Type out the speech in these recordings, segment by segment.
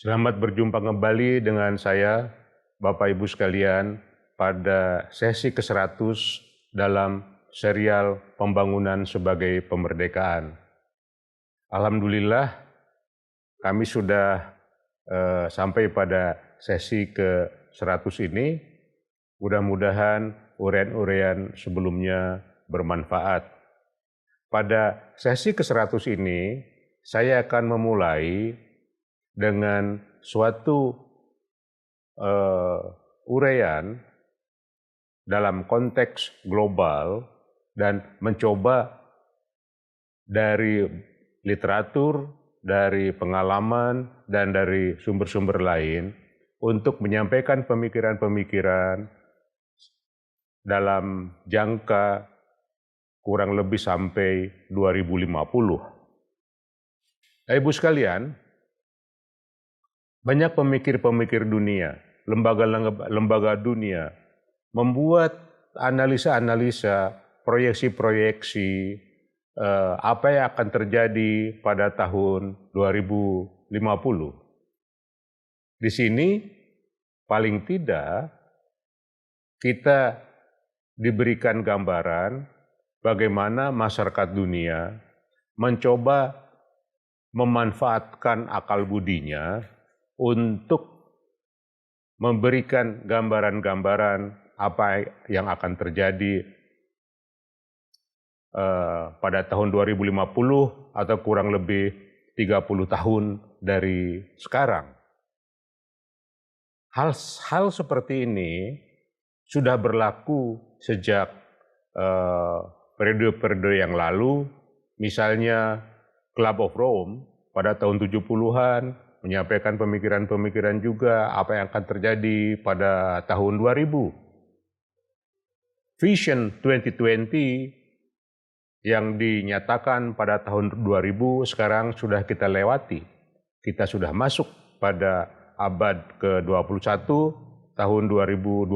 Selamat berjumpa kembali dengan saya, Bapak Ibu sekalian, pada sesi ke-100 dalam serial Pembangunan sebagai Pemerdekaan. Alhamdulillah, kami sudah sampai pada sesi ke-100 ini. Mudah-mudahan uraian-uraian sebelumnya bermanfaat. Pada sesi ke-100 ini, saya akan memulai dengan suatu uraian dalam konteks global dan mencoba dari literatur, dari pengalaman, dan dari sumber-sumber lain untuk menyampaikan pemikiran-pemikiran dalam jangka kurang lebih sampai 2050. Ibu sekalian, banyak pemikir-pemikir dunia, lembaga dunia, membuat analisa-analisa, proyeksi-proyeksi apa yang akan terjadi pada tahun 2050. Di sini, paling tidak, kita diberikan gambaran bagaimana masyarakat dunia mencoba memanfaatkan akal budinya untuk memberikan gambaran-gambaran apa yang akan terjadi pada tahun 2050 atau kurang lebih 30 tahun dari sekarang. Hal seperti ini sudah berlaku sejak periode-periode yang lalu, misalnya Club of Rome pada tahun 70-an, menyampaikan pemikiran-pemikiran juga apa yang akan terjadi pada tahun 2000. Vision 2020 yang dinyatakan pada tahun 2000 sekarang sudah kita lewati. Kita sudah masuk pada abad ke-21 tahun 2021.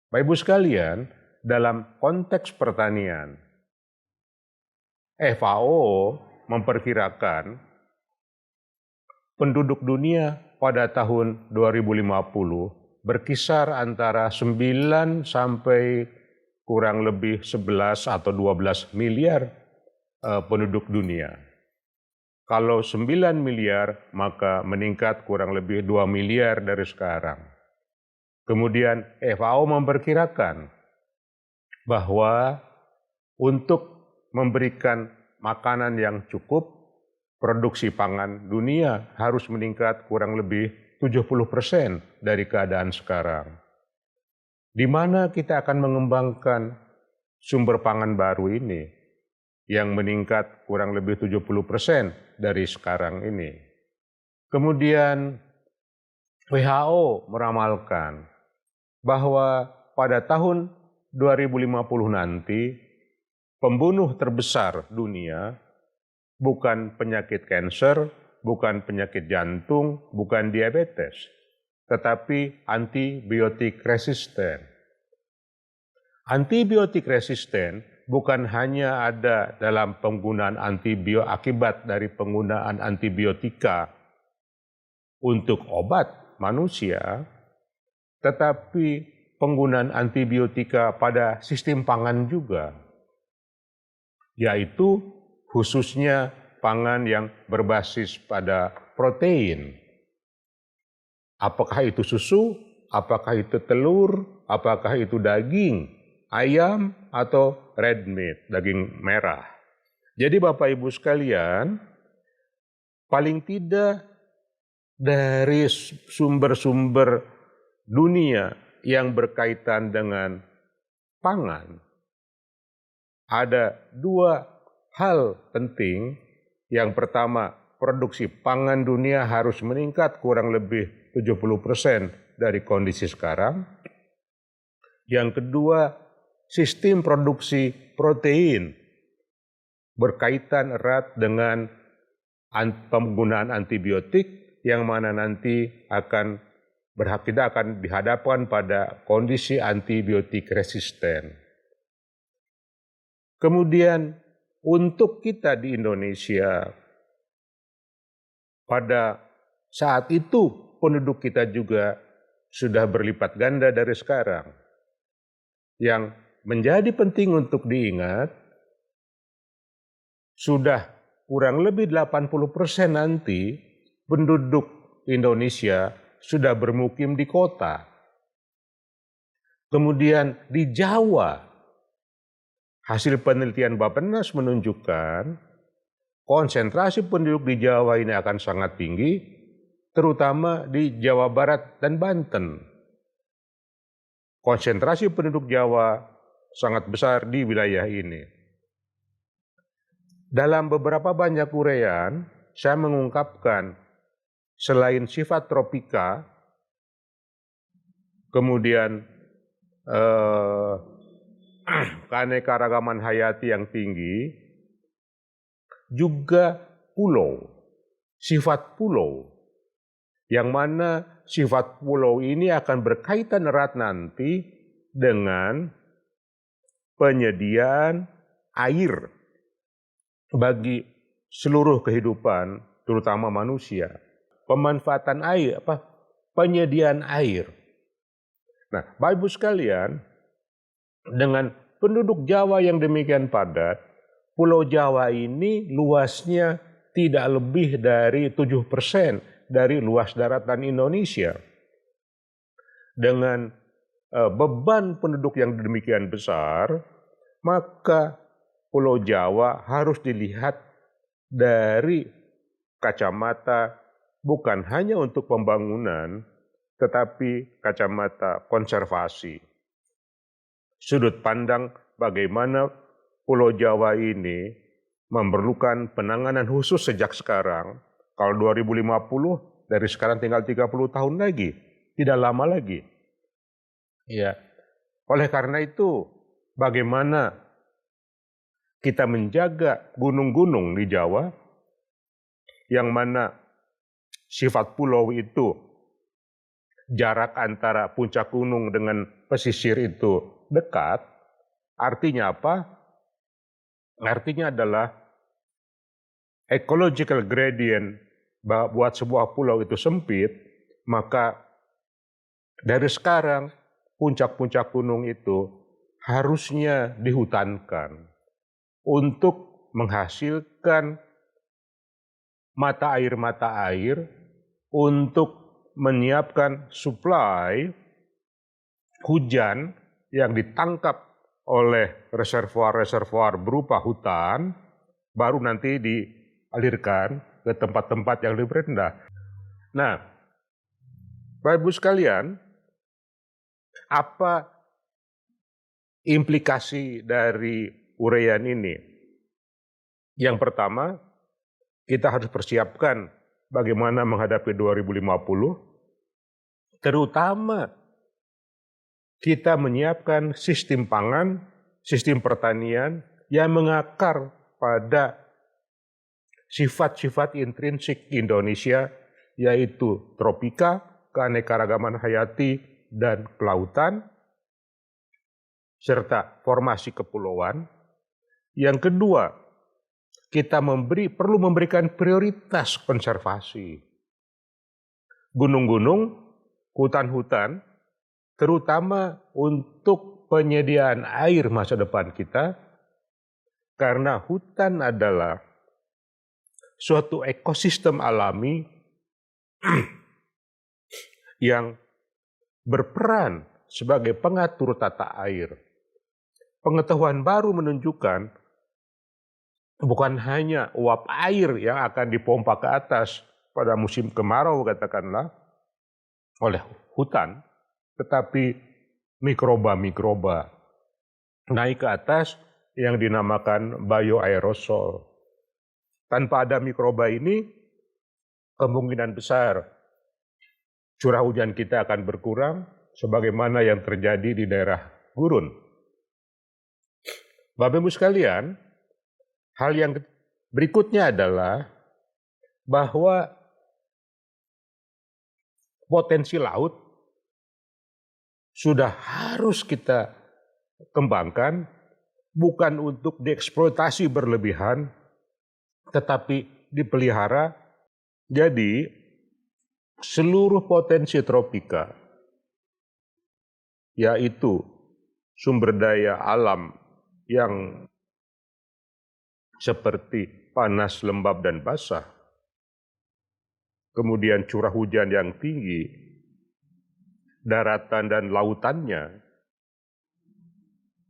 Bapak Ibu sekalian, dalam konteks pertanian, FAO memperkirakan penduduk dunia pada tahun 2050 berkisar antara 9 sampai kurang lebih 11 atau 12 miliar penduduk dunia. Kalau 9 miliar, maka meningkat kurang lebih 2 miliar dari sekarang. Kemudian FAO memperkirakan bahwa untuk memberikan makanan yang cukup, produksi pangan dunia harus meningkat kurang lebih 70% dari keadaan sekarang. Di mana kita akan mengembangkan sumber pangan baru ini yang meningkat kurang lebih 70% dari sekarang ini. Kemudian WHO meramalkan bahwa pada tahun 2050 nanti pembunuh terbesar dunia bukan penyakit kanker, bukan penyakit jantung, bukan diabetes, tetapi antibiotik resisten. Antibiotik resisten bukan hanya ada dalam penggunaan akibat dari penggunaan antibiotika untuk obat manusia, tetapi penggunaan antibiotika pada sistem pangan juga, yaitu khususnya pangan yang berbasis pada protein. Apakah itu susu, apakah itu telur, apakah itu daging, ayam, atau red meat, daging merah. Jadi Bapak Ibu sekalian, paling tidak dari sumber-sumber dunia yang berkaitan dengan pangan, ada dua hal penting. Yang pertama, produksi pangan dunia harus meningkat kurang lebih 70% dari kondisi sekarang. Yang kedua, sistem produksi protein berkaitan erat dengan penggunaan antibiotik yang mana nanti kita akan dihadapkan pada kondisi antibiotik resisten. Kemudian untuk kita di Indonesia, pada saat itu penduduk kita juga sudah berlipat ganda dari sekarang. Yang menjadi penting untuk diingat, sudah kurang lebih 80% nanti penduduk Indonesia sudah bermukim di kota. Kemudian di Jawa, hasil penelitian Bappenas menunjukkan konsentrasi penduduk di Jawa ini akan sangat tinggi, terutama di Jawa Barat dan Banten. Konsentrasi penduduk Jawa sangat besar di wilayah ini. Dalam beberapa banyak uraian, saya mengungkapkan selain sifat tropika, kemudian keanekaragaman hayati yang tinggi, juga pulau, sifat pulau, yang mana sifat pulau ini akan berkaitan erat nanti dengan penyediaan air bagi seluruh kehidupan, terutama manusia. Pemanfaatan air, penyediaan air. Nah, Bapak Ibu sekalian, dengan penduduk Jawa yang demikian padat, Pulau Jawa ini luasnya tidak lebih dari 7% dari luas daratan Indonesia. Dengan beban penduduk yang demikian besar, maka Pulau Jawa harus dilihat dari kacamata bukan hanya untuk pembangunan, tetapi kacamata konservasi. Sudut pandang bagaimana Pulau Jawa ini memerlukan penanganan khusus sejak sekarang. Kalau 2050, dari sekarang tinggal 30 tahun lagi, tidak lama lagi. Ya. Oleh karena itu, bagaimana kita menjaga gunung-gunung di Jawa, yang mana sifat pulau itu, jarak antara puncak gunung dengan pesisir itu dekat. Artinya apa? Artinya adalah ecological gradient buat sebuah pulau itu sempit, maka dari sekarang puncak-puncak gunung itu harusnya dihutankan untuk menghasilkan mata air untuk menyiapkan suplai hujan yang ditangkap oleh reservoir-reservoir berupa hutan, baru nanti dialirkan ke tempat-tempat yang lebih rendah. Nah, Bapak Ibu sekalian, apa implikasi dari uraian ini? Yang pertama, kita harus persiapkan bagaimana menghadapi 2050, terutama kita menyiapkan sistem pangan, sistem pertanian yang mengakar pada sifat-sifat intrinsik Indonesia, yaitu tropika, keanekaragaman hayati, dan kelautan, serta formasi kepulauan. Yang kedua, kita perlu memberikan prioritas konservasi. Gunung-gunung, hutan-hutan, terutama untuk penyediaan air masa depan kita, karena hutan adalah suatu ekosistem alami yang berperan sebagai pengatur tata air. Pengetahuan baru menunjukkan bukan hanya uap air yang akan dipompa ke atas pada musim kemarau katakanlah oleh hutan, tetapi mikroba-mikroba naik ke atas yang dinamakan bioaerosol. Tanpa ada mikroba ini, kemungkinan besar curah hujan kita akan berkurang sebagaimana yang terjadi di daerah gurun. Bapak Ibu sekalian, hal yang berikutnya adalah bahwa potensi laut sudah harus kita kembangkan, bukan untuk dieksploitasi berlebihan, tetapi dipelihara. Jadi seluruh potensi tropika, yaitu sumber daya alam yang seperti panas, lembab, dan basah, kemudian curah hujan yang tinggi, daratan dan lautannya,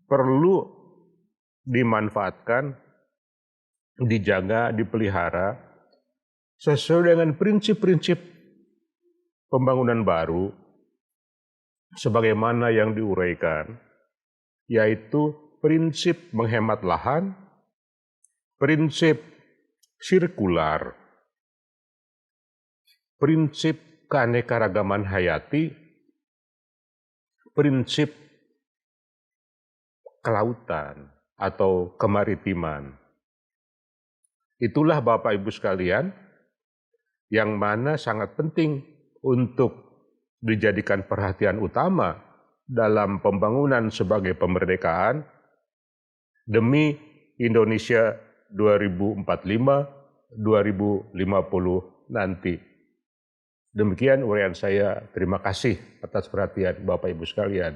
perlu dimanfaatkan, dijaga, dipelihara sesuai dengan prinsip-prinsip pembangunan baru sebagaimana yang diuraikan, yaitu prinsip menghemat lahan, prinsip sirkular, prinsip keanekaragaman hayati, prinsip kelautan atau kemaritiman. Itulah Bapak Ibu sekalian yang mana sangat penting untuk dijadikan perhatian utama dalam pembangunan sebagai pemmerdekaan demi Indonesia 2045-2050 nanti. Demikian uraian saya. Terima kasih atas perhatian Bapak Ibu sekalian.